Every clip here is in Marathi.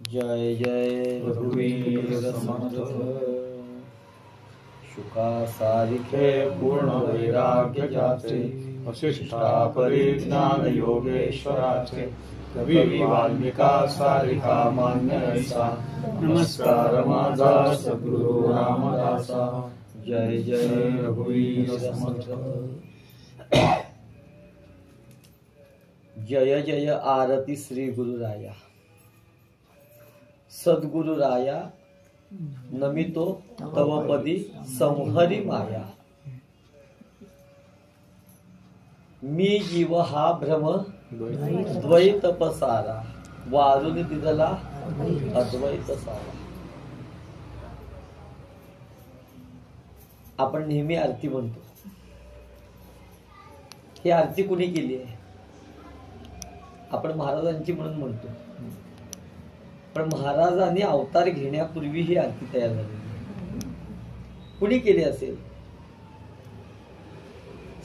जय जय रघुवीर समर्थ शुका सारिखे पूर्ण वैराग्य जाचे वशिष्ठा परिज्ञान योगेश्वराचे कवी वाल्मिका सारिका मान्य ऐसा नमस्कार माझा सद्गुरु रामदासा जय जय रघुवीर समर्थ जय जय आरती श्री गुरुराया सद्गुरुराया नमितो तवपदी संहरी माया मी जीव हा भ्रम द्वैत पसारा वारून दिदला अद्वैत सारा. आपण नेहमी आरती म्हणतो. ही आरती कुणी केली आहे? आपण महाराजांची म्हणून म्हणतो, पण महाराजांनी अवतार घेण्यापूर्वी ही आरती तयार झाली. कुणी केली असेल?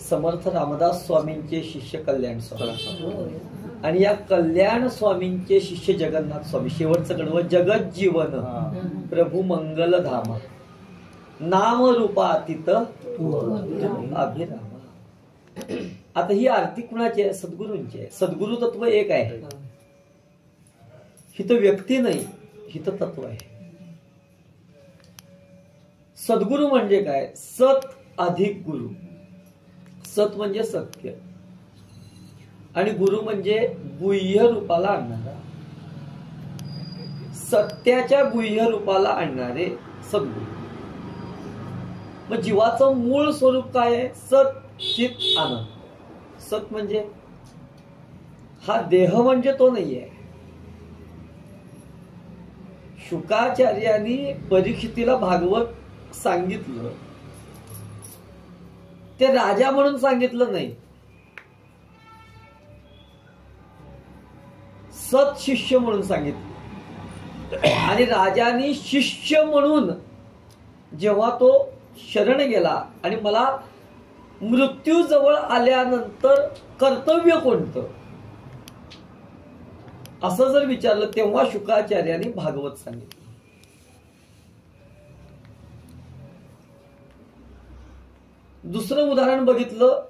समर्थ रामदास स्वामींचे शिष्य कल्याण स्वामी आणि या कल्याण स्वामींचे शिष्य जगन्नाथ स्वामी. शेवटचं कडवं जगत जीवन प्रभू मंगल धामा नाम रूपातीत अभिरामा. आता ही आरती कुणाची आहे? सद्गुरूंची आहे. सद्गुरु तत्व एक आहे. ही तर व्यक्ती नाही, ही तर तत्व आहे. सद्गुरु म्हणजे काय? सत अधिक गुरु. सत म्हणजे सत्य आणि गुरु म्हणजे गुह्य रूपाला आणणारा. सत्याच्या गुह्य रूपाला आणणारे सद्गुरु. मग जीवाचं मूळ स्वरूप काय आहे? सत चित आनंद. सत म्हणजे हा देह म्हणजे तो नाहीये. शुकाचार्यांनी परीक्षितीला भागवत सांगितलं, ते राजा म्हणून सांगितलं नाही, सत शिष्य म्हणून सांगितलं. आणि राजाने शिष्य म्हणून जेव्हा तो शरण गेला आणि मला मृत्यू जवळ आल्यानंतर कर्तव्य कोणतं असं जर विचारलं, तेव्हा शुकाचार्यांनी भागवत सांगितलं. दुसरं उदाहरण बघितलं,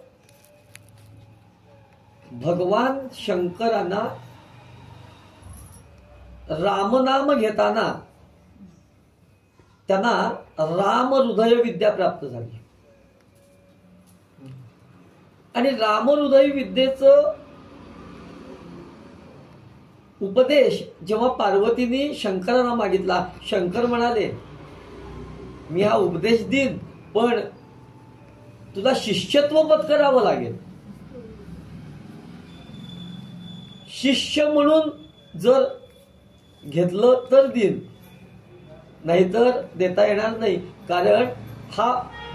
भगवान शंकरांना रामनाम घेताना त्यांना राम हृदय विद्या प्राप्त झाली. आणि राम हृदय विद्येचं उपदेश जेव्हा पार्वतीने शंकरांना मागितला, शंकर म्हणाले मी हा उपदेश देईन, पण तुला शिष्यत्व पत्करावं लागेल. शिष्य म्हणून जर घेतलं तर देईन, नाहीतर देता येणार नाही. कारण हा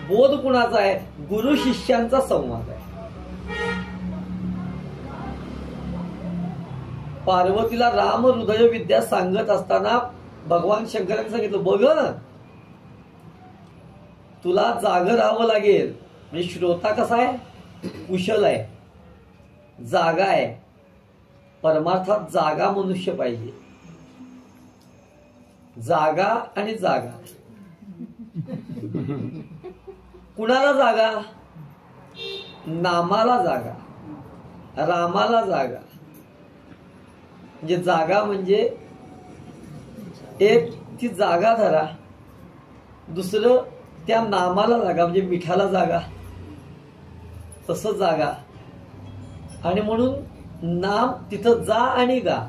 बोध कुणाचा आहे? गुरु शिष्यांचा संवाद आहे. पार्वतीला राम हृदय विद्या सांगत असताना भगवान शंकरांनी सांगितलं, बघ तुला जागं राहावं लागेल. म्हणजे श्रोता कसा आहे? कुशल आहे, जागा आहे. परमार्थात जागा मनुष्य पाहिजे. जागा आणि जागा. कुणाला जागा? नामाला जागा, रामाला जागा. म्हणजे जागा म्हणजे एक ती जागा धरा, दुसरं त्या नामाला जागा म्हणजे मिठाला जागा, तसं जागा. आणि म्हणून नाम तिथं जा आणि गा.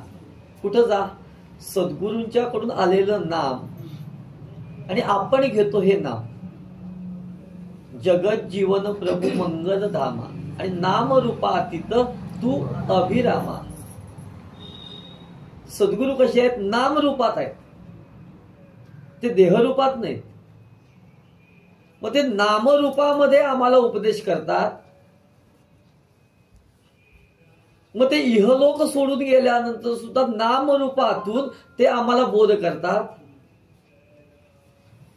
कुठं जा? सद्गुरूंच्याकडून आलेलं नाम. आणि आपण घेतो हे नाम. जगत जीवन प्रभू मंगल धामा आणि नाम रूपातीत तू अभिरामा. सद्गुरू कसे आहेत? नाम रूपात आहेत, ते देहरूपात नाहीत. मग ते नामरूपामध्ये आम्हाला उपदेश करतात. मग ते इहलोक सोडून गेल्यानंतर सुद्धा नामरूपातून ते आम्हाला बोध करतात.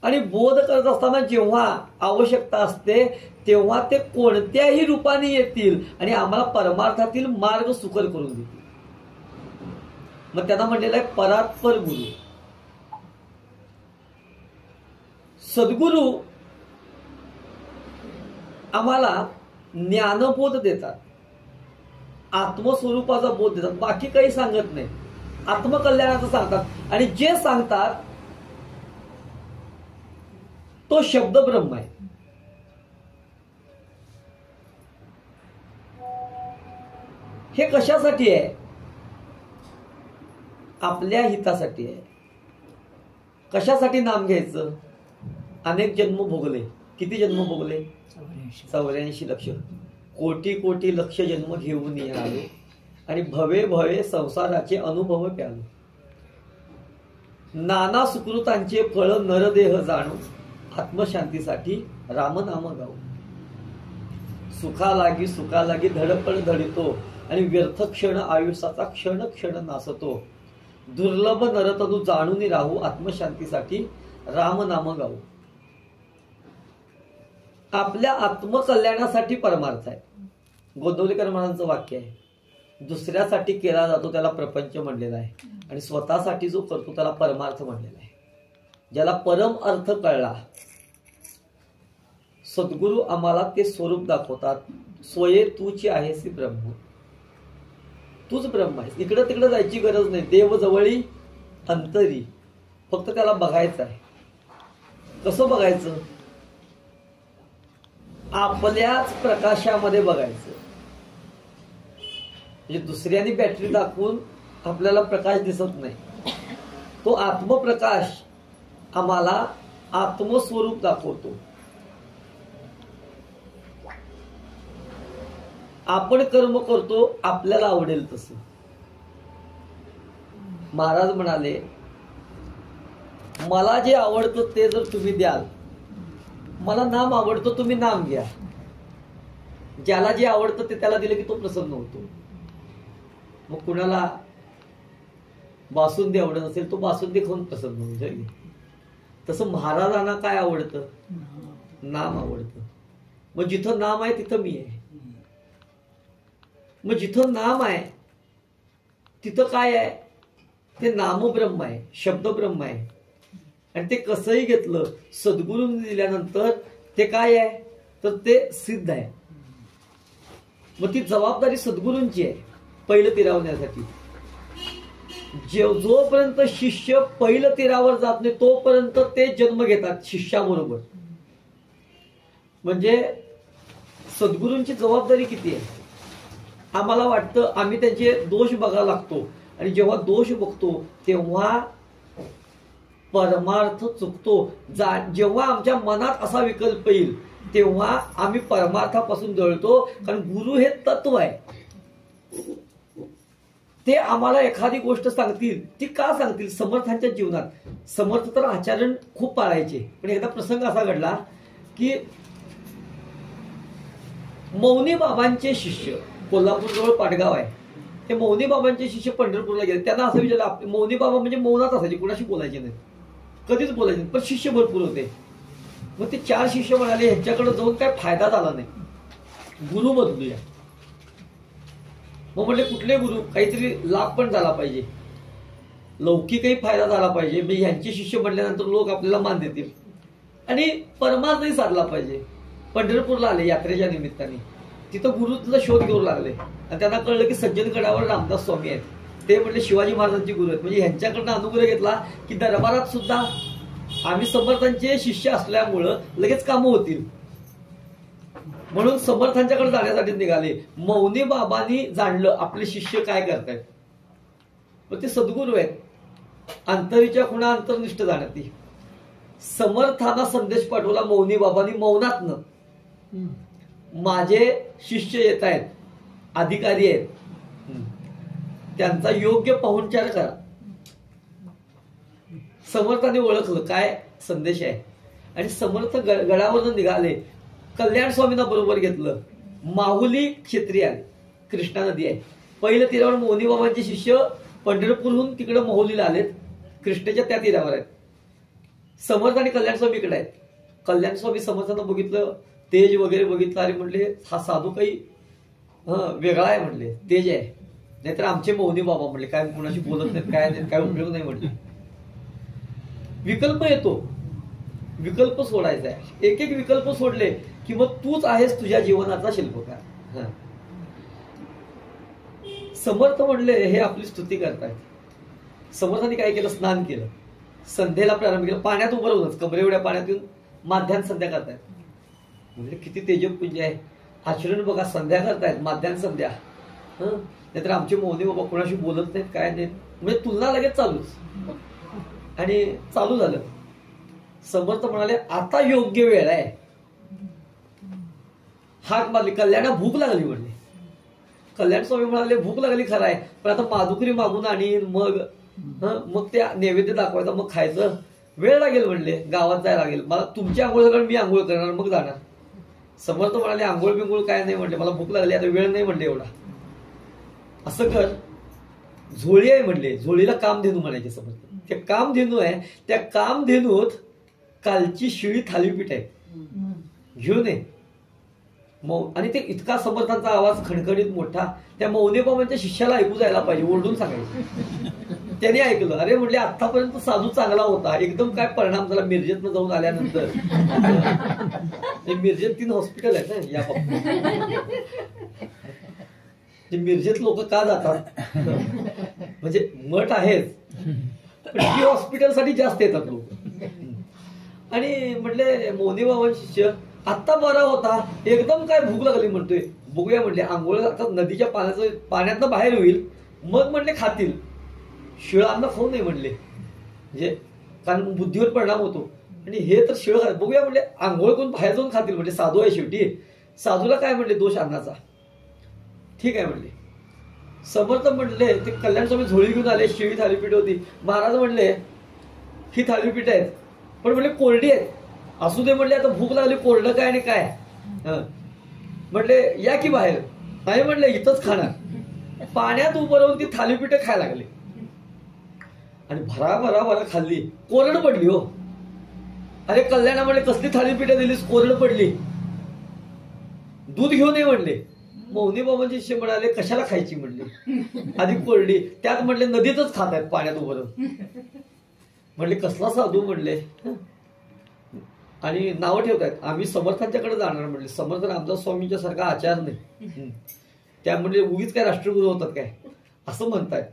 आणि बोध करत असताना जेव्हा आवश्यकता असते तेव्हा ते कोणत्याही रूपाने येतील आणि आम्हाला परमार्थातील मार्ग सुकर करून देतील. मग त्यांना म्हणलेलं आहे परात्पर गुरु. सद्गुरू आम्हाला ज्ञानबोध देतात, आत्मस्वरूपाचा बोध देतात, बाकी काही सांगत नाही, आत्मकल्याणाचं सांगतात. आणि जे सांगतात तो शब्द ब्रह्म आहे. हे कशासाठी आहे? आपल्या हितासाठी आहे. कशासाठी नाम घ्यायचं? अनेक जन्म भोगले. किती जन्म भोगले? 84 लक्ष. कोटी कोटी लक्ष जन्म घेऊन आलो आणि भवे भवे संसाराचे अनुभव प्यालो. नाना सुकृतांचे फळ नरदेह जाणू, आत्मशांतीसाठी रामनाम गाऊ. सुखा लागी धडपड धडितो आणि व्यर्थ क्षण आयुष्याचा क्षण क्षण नासतो. दुर्लभ नरतनु जाणून राहू, आत्मशांतीसाठी रामनाम गाऊ. आपल्या आत्मकल्याणासाठी परमार्थ आहे. गोंदवलेकर महाराजांचं वाक्य आहे, दुसऱ्यासाठी केला जातो त्याला प्रपंच म्हणलेला आहे आणि स्वतःसाठी जो करतो त्याला परमार्थ म्हणलेला आहे. ज्याला परम अर्थ कळला, सद्गुरू आम्हाला ते स्वरूप दाखवतात. स्वये तूची आहेस ब्रह्म. तूच ब्रह्म आहेस. इकडं तिकडं जायची गरज नाही. देव जवळी अंतरी. फक्त त्याला बघायचं आहे. कसं बघायचं? आपल्याच प्रकाशामध्ये बघायचं. म्हणजे दुसऱ्याने बॅटरी दाखवून आपल्याला प्रकाश दिसत नाही. तो आत्मप्रकाश आम्हाला आत्मस्वरूप दाखवतो. आपण कर्म करतो आपल्याला आवडेल तसं. महाराज म्हणाले, मला जे आवडतं ते जर तुम्ही द्याल, मला नाम आवडतं तुम्ही नाम घ्या. ज्याला जे आवडतं ते त्याला दिलं की तो प्रसन्न होतो. मग कुणाला बासुंदी आवडत असेल तो बासुंदी खाऊन प्रसन्न होईल. तसं महाराजांना काय आवडतं? नाम आवडतं. मग जिथं नाम आहे तिथं मी आहे. मग जिथं नाम आहे तिथं काय आहे? ते नाम ब्रह्म आहे, शब्द ब्रह्म आहे. आणि ते कसंही घेतलं सद्गुरूंनी दिल्यानंतर ते काय आहे? तर ते सिद्ध आहे. मग ती जबाबदारी सद्गुरूंची आहे पहिलं तिरावण्यासाठी. जोपर्यंत शिष्य पहिलं तीरावर जात नाही तोपर्यंत ते जन्म घेतात शिष्याबरोबर. म्हणजे सद्गुरूंची जबाबदारी किती आहे? आम्हाला वाटतं आम्ही त्यांचे दोष बघायला लागतो आणि जेव्हा दोष बघतो तेव्हा परमार्थ चुकतो. जेव्हा आमच्या मनात असा विकल्प येईल तेव्हा आम्ही परमार्थापासून जळतो. कारण गुरु हे तत्व आहे. ते आम्हाला एखादी गोष्ट सांगतील. ती का सांगतील? समर्थांच्या जीवनात समर्थ तर आचरण खूप पाळायचे. पण एकदा प्रसंग असा घडला की मौनी बाबांचे शिष्य, कोल्हापूर जवळ पाटगाव आहे, ते मौनी बाबांचे शिष्य पंढरपूरला गेले. त्यांना असं विचारलं, मौनी बाबा म्हणजे मौनात असायचे, कुणाशी बोलायचे नाही, कधीच बोलायचे नाही, पण शिष्य भरपूर होते. मग ते 4 शिष्य म्हणाले ह्यांच्याकडे जाऊन काय फायदा झाला नाही, गुरु बदलूया. मग म्हणले कुठले गुरु? काहीतरी लाभ पण झाला पाहिजे, लौकिकही फायदा झाला पाहिजे. म्हणजे ह्यांचे शिष्य म्हटल्यानंतर लोक आपल्याला मान देतील आणि परमार्थही साधला पाहिजे. पंढरपूरला आले यात्रेच्या निमित्ताने. तिथं गुरुचा शोध घेऊ लागले आणि त्यांना कळलं की सज्जनगडावर रामदास स्वामी आहेत. ते म्हणले शिवाजी महाराजांचे गुरु आहेत. म्हणजे ह्यांच्याकडनं अनुग्रह घेतला की दरबारात सुद्धा आम्ही समर्थांचे शिष्य असल्यामुळं लगेच कामं होतील. म्हणून समर्थांच्याकडे जाण्यासाठी निघाले. मौनी बाबांनी जाणलं आपले शिष्य काय करतायत. मग ते सद्गुरू आहेत. अंतरीच्या खुणा अंतर्निष्ठ जाण्यात समर्थांना संदेश पाठवला मौनी बाबांनी मौनातनं. माझे शिष्य येत आहेत, अधिकारी आहेत, त्यांचा योग्य पाहुणचार करा. समर्थाने ओळखलं काय संदेश आहे आणि समर्थ गडावरून निघाले. कल्याण स्वामींना बरोबर घेतलं. माहुली क्षेत्री आले, कृष्णा नदी आहे. पहिल्या तीरावर मौनी बाबांचे शिष्य पंढरपूरहून तिकडे माहुलीला आलेत, कृष्णेच्या त्या तीरावर आहेत. समर्थ आणि कल्याण स्वामी इकडे आहेत. कल्याण स्वामी समर्थांना बघितलं, तेज वगैरे बघितलं. अरे म्हणले हा साधू काही वेगळा आहे, म्हणले तेज आहे. नाहीतर आमचे मौनी बाबा म्हणले, काय कुणाशी बोलत नाहीत, काय नाही, काय उपयोग नाही म्हटले. विकल्प येतो, विकल्प सोडायचा आहे. एक एक विकल्प सोडले की मग तूच आहेस तुझ्या जीवनाचा शिल्पकार. समर्थ म्हणले हे आपली स्तुती करतायत. समर्थांनी काय केलं, स्नान केलं, संध्येला प्रारंभ केला, पाण्यात उभं राहूनच कमरे एवढ्या पाण्यात येऊन माध्यान संध्या करतायत. म्हणजे किती तेजपुंज आहे. आचरण बघा, संध्या करतायत, माध्यान संध्या. नाहीतर आमचे मौनी बाबा कोणाशी बोलत नाहीत, काय नाहीत. म्हणजे तुलना लगेच चालूच. आणि चालू झालं. समर्थ म्हणाले आता योग्य वेळ आहे. हाक मारली, कल्याणा भूक लागली म्हणले. कल्याण स्वामी म्हणाले भूक लागली खरं आहे, पण आता माधुकरी मागून आणि मग ते नैवेद्य दाखवायचा, मग खायचं, वेळ लागेल म्हणले, गावात जायला लागेल, मला तुमची आंघोळ झाल्यावर मी आंघोळ करणार, मग जाणार. समर्थ म्हणाले आंघोळ बिंघोळ काय नाही म्हणले, मला भूक लागली, आता वेळ नाही म्हणले एवढा. असं कर, झोळी आहे म्हणले, झोळीला कामधेनू म्हणायचे समर्थ. ते कामधेनू आहे, त्या कामधेनूत कालची शिळी थालीपीठ आहे, घेऊन ये. आणि ते इतका समर्थांचा आवाज खणखणीत मोठा, त्या मौनी बाबांच्या शिष्याला ऐकू जायला पाहिजे, ओरडून सांगायचं. त्याने ऐकलं. अरे म्हटले आतापर्यंत साधू चांगला होता, एकदम काय परिणाम झाला मिरजेतनं जाऊन आल्यानंतर. मिरजेत 3 हॉस्पिटल आहेत ना या बाबतीत. मिरजेत लोक का जातात, म्हणजे मठ आहेच, पण हॉस्पिटलसाठी जास्त येतात लोक. आणि म्हटले मौनी बाबांचे शिष्य आत्ता बरा होता, एकदम काय भूक लागली म्हणतोय, बघूया म्हटले, आंघोळ आता नदीच्या पाण्यातनं बाहेर होईल, मग म्हटले खातील, शिळं अन्न खाऊ नाही म्हणले, म्हणजे कारण बुद्धीवर परिणाम होतो. आणि हे तर शिळं खात, बघूया म्हटले, आंघोळ करून बाहेर जाऊन खातील म्हणजे, साधू आहे शेवटी, साधूला काय म्हटले दोष अन्नाचा. ठीक आहे म्हणले. समर्थ म्हणले ते कल्याण स्वामी झोळी घेऊन आले, शिळी थालीपीठ होती. महाराज म्हणले ही थालीपीठ आहेत, पण म्हणले कोरडी आहेत. असू दे म्हणले, आता भूक लागली, कोरडं काय आणि काय. म्हटले या की बाहेर. नाही म्हणले इथंच खाणार. पाण्यात उभं राहून ती थालीपीठं खायला लागली आणि भरा भरा भरा खाल्ली, कोरड पडली हो. अरे कल्याणा म्हणले कसली थालीपीठं दिलीस, कोरड पडली, दूध घेऊन ये म्हणले. मौनी बाबांचे शिष्य म्हणाले कशाला खायची म्हणले, आधी कोरडी, त्यात म्हणले नदीतच खात आहेत पाण्यात उभं राहून. म्हणले कसला साधू म्हणले, आणि नावं ठेवतायत, आम्ही समर्थांच्याकडे जाणार म्हणले. समर्थ रामदास स्वामींच्या सारखा आचार नाही, त्या म्हणजे उगीच काय राष्ट्रगुरू होतात काय असं म्हणतायत.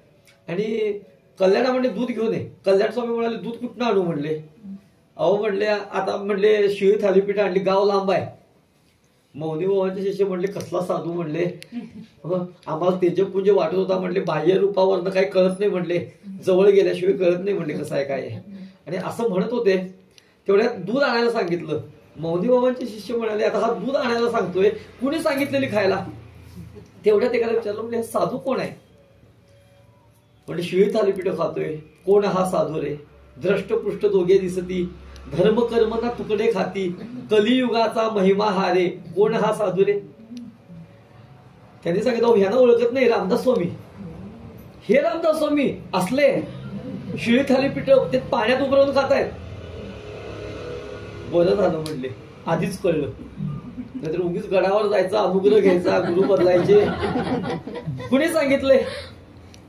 आणि कल्याणा म्हणले दूध घेऊन ये. कल्याण स्वामी म्हणाले दूध कुठनं आणू म्हणले. अहो म्हणले आता म्हणले शिळी थालीपीठ आणली, गाव लांब आहे. मौनी बाबांचे शिष्य म्हणले कसला साधू म्हणले, आम्हाला तेजपुंज वाटत होता म्हणले, बाह्य रूपावरनं काही कळत नाही म्हणले, जवळ गेल्याशिवाय कळत नाही म्हणले कसं आहे काय. आणि असं म्हणत होते. तेवढ्यात दूध आणायला सांगितलं. मौनी बाबांचे शिष्य म्हणाले आता हा दूध आणायला सांगतोय, कुणी सांगितलेली खायला. तेवढ्यात एकाला विचारलं, म्हणजे हे साधू कोण आहे. म्हणजे शिळी थालीपीठ खातोय, कोण हा साधू रे. द्रष्टपृष्ठ दोघे दिसती, धर्म कर्म ना तुकडे खाती, कलियुगाचा महिमा हा रे, कोण हा साधू रे. त्यांनी सांगितलं ह्यानं ओळखत नाही, रामदास स्वामी. हे रामदास स्वामी असले शिळी थालीपीठ ते पाण्यात उभं राहून खातायत. बरं झालं म्हणले, आधीच कळलं, नाहीतर उगीच गडावर जायचा, अनुग्रह घ्यायचा, गुरु बदलायचे. कुणी सांगितलंय.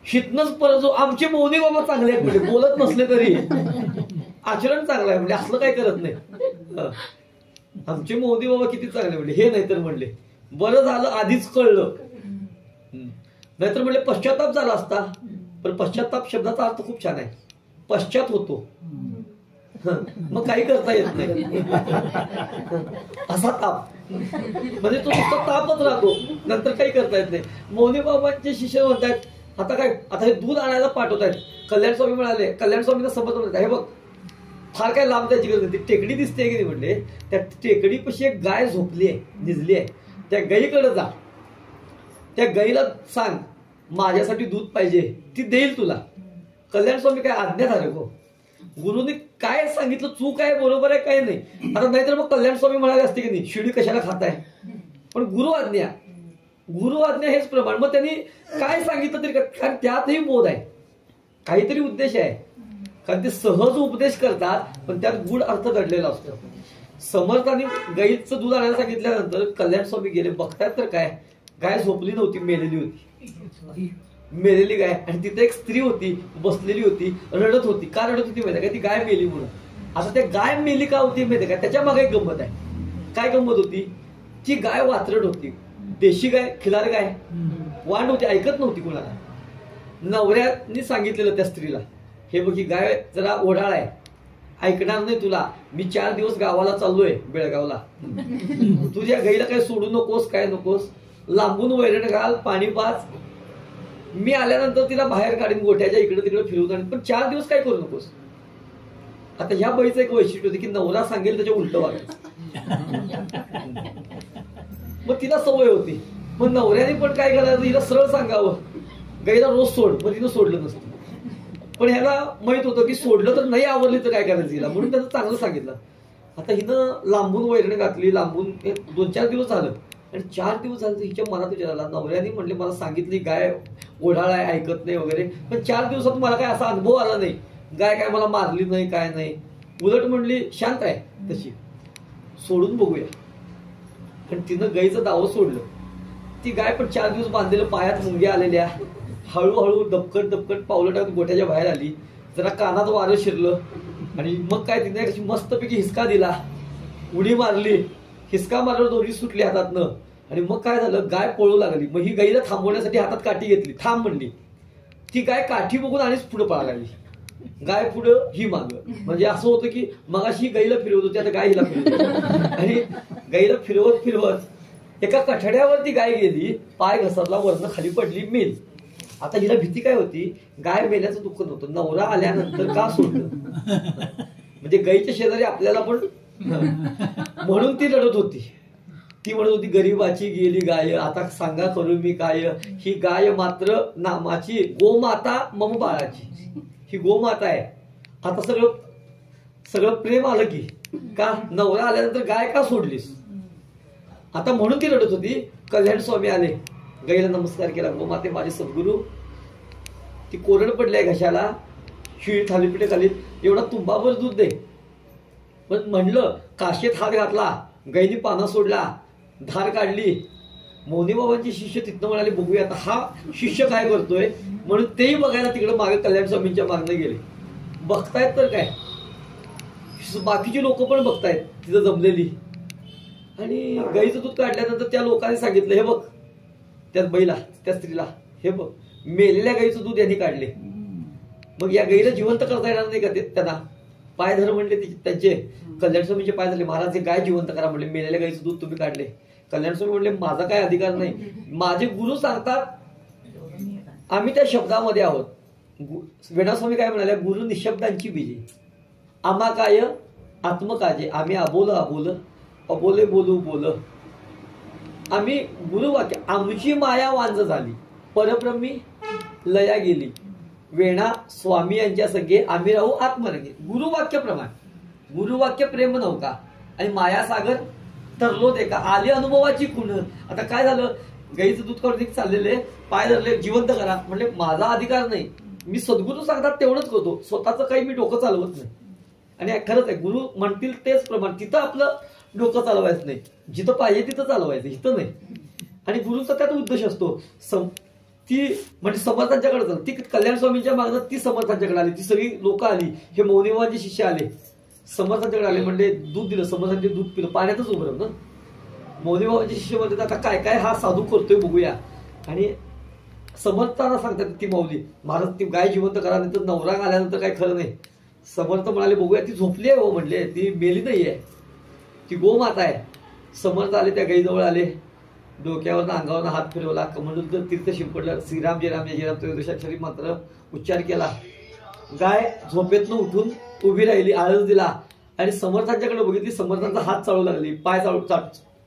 शितनच परत जो आमचे मौनी बाबा चांगले आहेत म्हणजे, बोलत नसले तरी आचरण चांगलं आहे म्हणजे, असलं काय करत नाही. आमचे मौनी बाबा किती चांगले म्हणले, हे नाहीतर म्हणले बरं झालं आधीच कळलं, नाहीतर म्हणले पश्चाताप झाला असता. पण पश्चाताप शब्दाचा अर्थ खूप छान आहे, पश्चात होतो, मग काही करता येत नाही. असा ताप म्हणजे तो नुसता तापच राहतो, नंतर काही करता येत नाही. मौनी बाबांचे शिष्य म्हणतात आता काय, आता हे दूध आणायला पाठवतायत. कल्याण स्वामी म्हणाले, कल्याण स्वामींना समज म्हणतात हे बघ फार काय लांब जायची गरज नाही, ती टेकडी दिसते की नाही म्हणले, त्या टेकडीपाशी एक गाय झोपली आहे, निजली आहे, त्या गाईकडे जा, त्या गाईला सांग माझ्यासाठी दूध पाहिजे, ती देईल तुला. कल्याण स्वामी काय आज्ञाधारक हो, गुरुने काय सांगितलं चूक आहे बरोबर आहे काय नाही. आता नाहीतर मग कल्याण स्वामी म्हणाले असते की नाही शिडी कशाला खाताय, पण गुरु आज्ञा हेच प्रमाण. मग त्यांनी काय सांगितलं तरी, कारण त्यातही बोध आहे, काहीतरी उद्देश आहे, कारण ते सहज उपदेश करतात पण त्यात गूढ अर्थ दडलेला असतो. समर्थांनी गाईचं दूध आणायला सांगितल्यानंतर कल्याण स्वामी गेले, बघतायत तर काय गाय झोपली नव्हती, मेलेली होती. मेलेली गाय, आणि तिथे एक स्त्री होती, बसलेली होती, रडत होती. का रडत होती माहिती का? ती गाय मेली म्हणून. आता त्या गाय मेली का होती माहिती का? त्याच्या मागे एक गंमत आहे. काय गंमत होती? ती गाय वात्रट होती, देशी गाय, खिलार गाय, वांड होती, ऐकत नव्हती कुणाला. नवऱ्याने सांगितलेलं त्या स्त्रीला, हे बघ ही गाय जरा ओढाळ आहे, ऐकणार नाही तुला, मी 4 दिवस गावाला चाललोय बेळगावला, तुझ्या गाईला काही सोडू नकोस, काय नकोस, लांबून वैरण घाल, पाणी पाच, मी आल्यानंतर तिला बाहेर काढीन, गोठ्याच्या इकडे तिकडे फिरवून आणीन, पण 4 दिवस काय करू नकोस. आता ह्या बाईचं एक वैशिष्ट्य होतं की नवरा सांगेल त्याच्या उलट वागायचं. मग तिला सवय होती. मग नवऱ्याने पण काय करायचं, हिला सरळ सांगावं, गाईला रोज सोड, मग तिनं सोडलं नसतं. पण ह्याला माहित होतं की सोडलं तर नाही आवडली तर काय करायचं हिला, म्हणून त्याचं चांगलं सांगितलं. आता हिनं लांबून वैरण घातली, लांबून 2-4 दिवस झालं, आणि 4 दिवस झालं तर हिच्या मनात विचार आला, नवऱ्याने म्हणले मला सांगितली गाय ओढाळ आहे, ऐकत नाही वगैरे, पण 4 दिवसात मला काय असा अनुभव आला नाही, गाय काय मला मारली नाही, काय नाही, उलट म्हणली शांत आहे तशी, सोडून बघूया. पण तिनं गाईचं दावं सोडलं. ती गाय पण 4 दिवस बांधलेलं, पायात मुंग्या आलेल्या, हळूहळू दबकट दबकट पावलं टाकत गोठ्याच्या बाहेर आली. जरा कानात वारं शिरलं, आणि मग काय तिने कशी मस्तपैकी हिसका दिला, उडी मारली, हिसका मारल्यावर दोरी सुटली हातातनं, आणि मग काय झालं, गाय पळू लागली. मग ही गाईला थांबवण्यासाठी हातात काठी घेतली, थांब म्हणली. ती गाय काठी बघून आणिच पुढे पळायला लागली, गाय पुढं ही मागं. म्हणजे असं होतं की मगाशी गाईला फिरवत होती, आता गाय हिला फिरवत, आणि गाईला फिरवत फिरवत एका कठड्यावरती गाय गेली, पाय घसरला, वरनं खाली पडली, मेल. आता हिला भीती काय होती, गाय मेल्याचं दुःख नव्हतं, नवरा आल्यानंतर का सोडलं, म्हणजे गाईच्या शेजारी आपल्याला पण, म्हणून ती रडत होती. ती म्हणत होती गरीबाची गेली गाय, आता सांगा करू मी काय, ही गाय मात्र नामाची, गोमाता मम बाळाची, ही गोमाता आहे. आता सगळं प्रेम आलं की, का नवरा आल्यानंतर गाय का सोडलीस. आता म्हणून ती रडत होती. कल्याण स्वामी आले, गाईला नमस्कार केला, गोमाते माझे सद्गुरू, ती कोरड पडली आहे घशाला, शिळी थालीपीठे खाली, एवढा तुंबावर दूध दे. पण म्हणलं, काशेत हात घातला, गाईनी पाना सोडला, धार काढली. मौनी बाबांचे शिष्य तिथनं म्हणाले बघूया आता हा शिष्य काय करतोय, म्हणून तेही बघायला तिकडे मागे कल्याण स्वामींच्या मागणं गेले. बघतायत तर काय, बाकीची लोक पण बघतायत तिथं जमलेली. आणि गाईचं दूध काढल्यानंतर त्या लोकांनी सांगितलं, हे बघ त्या बाईला, त्या स्त्रीला, हे बघ मेलेल्या गाईचं दूध यांनी काढले. मग या गाईला जिवंत करता येणार नाही का त्यांना, पाय धर म्हणले त्यांचे. कल्याण स्वामीचे पाय झाले, महाराज गाय जिवंत करा म्हणले, मेलेल्या गाईचं दूध तुम्ही काढले. कल्याण स्वामी म्हणले माझा काय अधिकार नाही, माझे गुरु सांगतात, आम्ही त्या शब्दामध्ये आहोत. वेणास्वामी काय म्हणाले, गुरु निशब्दांची बीजे, आम्हा काय आत्मकाजे, आम्ही अबोल अबोल, अबोले बोलू बोल, आम्ही गुरुवाक्य, आमची माया वांज झाली, परब्रह्मी लया गेली, वेणा स्वामी यांच्या सगळे आम्ही राहू आत्मरंगी. गुरुवाक्यप्रमाणे, गुरुवाक्य प्रेम नव्हता, आणि मायासागर तरलो ते का, आली अनुभवाची खुण. आता काय झालं, गाईचं दूध काढून चाललेले, पाय धरले, जिवंत करा म्हणजे माझा अधिकार नाही, मी सद्गुरू सांगतात तेवढंच करतो, स्वतःचं काही मी डोकं चालवत नाही. आणि खरंच आहे, गुरु म्हणतील तेच प्रमाण, तिथं आपलं डोकं चालवायचं नाही, जिथं पाहिजे तिथं चालवायचं, इथं नाही. आणि गुरुचा त्यात उद्देश असतो, ती म्हणजे समर्थांच्याकडे झालं, ती कल्याण स्वामींच्या मागणं ती समर्थांच्याकडे आली, ती सगळी लोक आली, हे मौनीबाबांचे शिष्य आले, समर्थांच्याकडे आले, म्हणजे दूध दिलं, समर्थांचे दूध पिलं, पाण्यातच उभं राहून. मौनीबाबांचे शिष्य म्हणतात आता काय काय हा साधू करतोय बघूया. आणि समर्थांना सांगतात ती माऊली, महाराज ती गाय जिवंत करा, नाही तर नवरा आल्यानंतर काय खरं नाही. समर्थ म्हणाले बघूया, ती झोपली आहे हो म्हणले, ती मेली नाहीये, ती गोमाता आहे. समर्थ आले, त्या गाईजवळ आले, डोक्यावर अंगावर हात फिरवला, कमंडूचं तीर्थ शिंपडलं, श्रीराम जय राम जय जय राम त्रयोदशाक्षरी मंत्र उच्चार केला. गाय झोपेतनं उठून उभी राहिली, आळस दिला, आणि समर्थांच्याकडे बघितली, समर्थांचा हात चालू लागली, पाय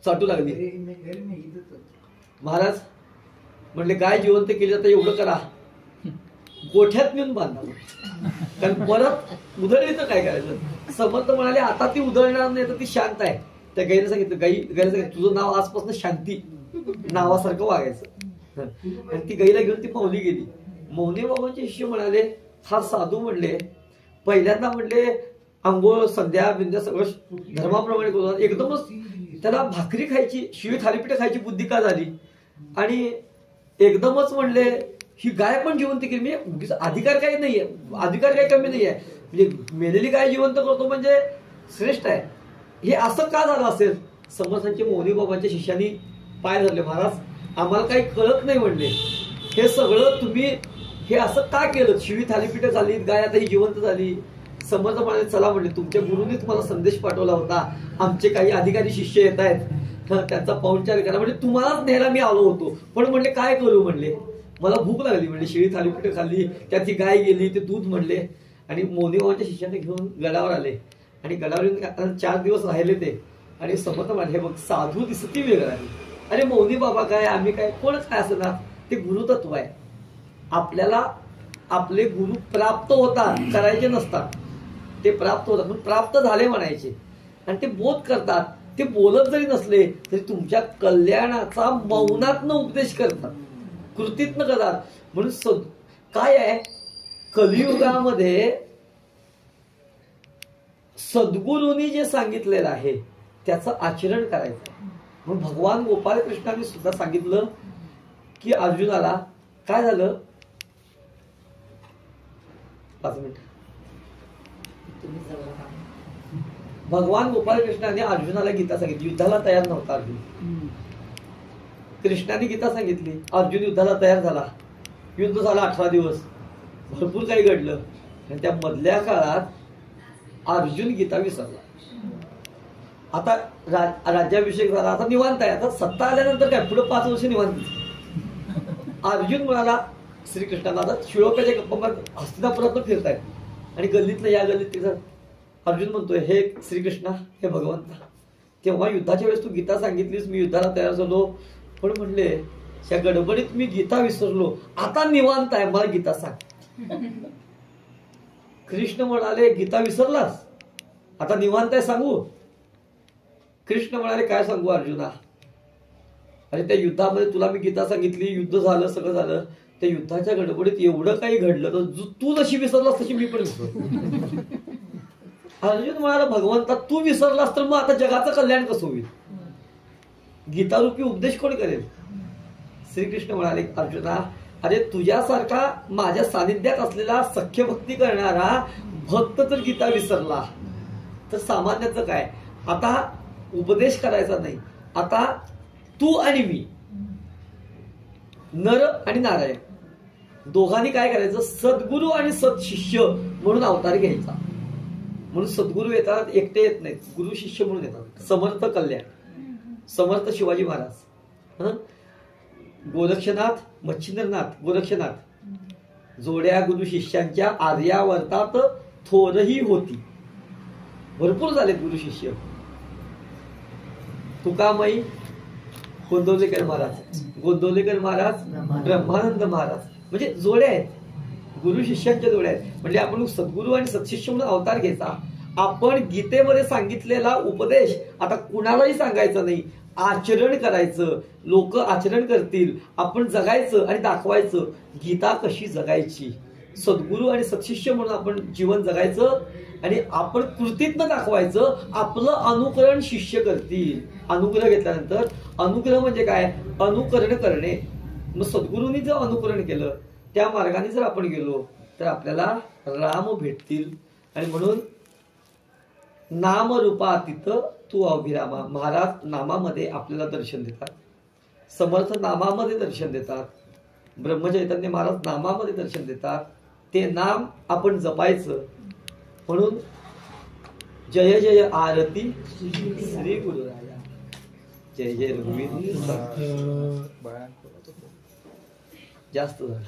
चाटू लागली. महाराज म्हणले गाय जिवंत केली, आता एवढं करा, गोठ्यात नेऊन बांधावं, कारण परत उधळली तर काय करायचं. समर्थ म्हणाले आता ती उधळणार नाही, तर ती शांत आहे. त्या गाईने सांगितलं, गाईला सांगितलं तुझं नाव आजपासून शांती नावासारखं वागायचं. आणि ती गाईला घेऊन ती पावली गेली. मौनी बाबांचे शिष्य म्हणाले, हा साधू म्हणले पहिल्यांदा म्हणले आंघोळ संध्या बिंध्या सगळं धर्माप्रमाणे करतात, एकदमच त्याला भाकरी खायची, शिळी थालीपीठ खायची बुद्धी का झाली, आणि एकदमच म्हणले ही गाय पण जिवंत केली, म्हणजे अधिकार काही नाहीये, अधिकार काही कमी नाहीये, म्हणजे मेलेली गाय जिवंत करतो म्हणजे श्रेष्ठ आहे. हे असं का झालं असेल? समर्थांचे मौनी बाबांच्या शिष्यांनी पाय धरले, महाराज आम्हाला काही कळत नाही म्हणले, हे सगळं तुम्ही हे असं का केलं? शिवी थालीपीठ झाली, गाय आता ही जिवंत झाली. समर्थ म्हणाले, चला म्हणले, तुमच्या गुरुंनी तुम्हाला संदेश पाठवला होता, आमचे काही अधिकारी शिष्य येत आहेत, त्यांचा पाहुणचार करा, म्हणजे तुम्हालाच न्यायला मी आलो होतो, पण म्हणले काय करू म्हणले, मला भूक लागली म्हणले, शिळी थालीपीठ खाल्ली, त्यात ती गाय गेली, ते दूध म्हणले. आणि मौनी बाबांच्या शिष्याने घेऊन गडावर आले आणि गडावर 4 दिवस राहिले ते. आणि समर्थ म्हणाले, बघ साधू दिसती वेगळा आहे. अरे मौनी बाबा काय, आम्ही काय, कोणच काय असं ना, ते गुरुतत्व आहे. आपल्याला आपले गुरु प्राप्त होतात, करायचे नसतात, ते प्राप्त होतात, पण प्राप्त झाले म्हणायचे. आणि ते बोध करतात, ते बोलत जरी नसले तरी तुमच्या कल्याणाचा मौनातनं उपदेश करतात, कृतीतनं करतात. म्हणून काय आहे, कलियुगामध्ये सद्गुरूंनी जे सांगितलेलं आहे त्याचं आचरण करायचं. मग भगवान गोपाल कृष्णाने सुद्धा सांगितलं की अर्जुनाला काय झालं, 5 मिनिट, भगवान गोपाल कृष्णाने अर्जुनाला गीता सांगितली, युद्धाला तयार नव्हता अर्जुन, कृष्णाने गीता सांगितली, अर्जुन युद्धाला तयार झाला, युद्ध झालं 18 दिवस, भरपूर काही घडलं. आणि त्या मधल्या काळात अर्जुन गीता विसरला. आता राज्याभिषेक झाला, आता निवांत आहे, आता सत्ता आल्यानंतर काय पुढे 5 वर्ष निवांत. अर्जुन म्हणाला श्रीकृष्णाला, आता शिळोप्याच्या गप्पा हस्तिनापुरात फिरतायत आणि गल्लीतलं या गल्लीत तिथं. अर्जुन म्हणतोय, हे श्रीकृष्णा, हे भगवंता, तेव्हा युद्धाच्या वेळेस तू गीता सांगितलीस, मी युद्धाला तयार झालो, पण म्हणले या गडबडीत मी गीता विसरलो, आता निवांत आहे, मला गीता सांग. कृष्ण म्हणाले, गीता विसरलास, आता निवांत आहे, सांगू? कृष्ण म्हणाले, काय सांगू अर्जुना, अरे त्या युद्धामध्ये तुला मी गीता सांगितली, युद्ध झालं, सगळं झालं, त्या युद्धाच्या गडबडीत एवढं काही घडलं तर तू जशी विसरलास तशी मी पण विसरलो. अर्जुन म्हणाला, भगवंता तू विसरलास तर मग आता जगाचं कल्याण कसं होईल, गीतारूपी उपदेश कोण करेल? श्रीकृष्ण म्हणाले, अर्जुना अरे तुझ्यासारखा माझ्या सानिध्यात असलेला सख्य भक्ती करणारा भक्त तर गीता विसरला तर सामान्याचं काय? आता उपदेश करायचा नाही, आता तू आणि मी, नर आणि नारायण दोघांनी काय करायचं, सद्गुरू आणि सत्शिष्य म्हणून अवतार घ्यायचा. म्हणून सद्गुरू येतात, एकटे येत नाहीत, गुरु शिष्य म्हणून येतात. समर्थ कल्याण, समर्थ शिवाजी महाराज, गोरक्षनाथ, मच्छिंद्रनाथ, गोरक्षनाथ, जोड्या गुरु शिष्यांच्या आर्यावर्तात थोरही होती. भरपूर झाले गुरु शिष्य. तुकामाई गोंदवलेकर महाराज, गोंदवलेकर महाराज, ब्रह्मानंद महाराज, म्हणजे जोड्या आहेत, गुरु शिष्यांच्या जोड्या आहेत. म्हणजे आपण सद्गुरू आणि सत्शिष्य म्हणून अवतार घ्यायचा. आपण गीतेमध्ये सांगितलेला उपदेश आता कुणालाही सांगायचा नाही, आचरण करायचं. लोक आचरण करतील, आपण जगायचं आणि दाखवायचं गीता कशी जगायची. सद्गुरू आणि सत्शिष्य म्हणून आपण जीवन जगायचं आणि आपण कृतीतनं दाखवायचं. आपलं अनुकरण शिष्य करतील. अनुग्रह घेतल्यानंतर, अनुग्रह म्हणजे काय, अनुकरण करणे. मग सद्गुरूंनी जर अनुकरण केलं, त्या मार्गाने जर आपण गेलो तर आपल्याला राम भेटतील. आणि म्हणून नामरूपातीत तू अभिरामा, महाराज नामामध्ये आपल्याला दर्शन देतात, समर्थ नामामध्ये दर्शन देतात, ब्रह्मचैतन्य महाराज नामामध्ये दर्शन देतात. ते नाम आपण जपायचं. म्हणून जय जय आरती श्री गुरुराया, जय जय रघुवीर. जास्त झालं.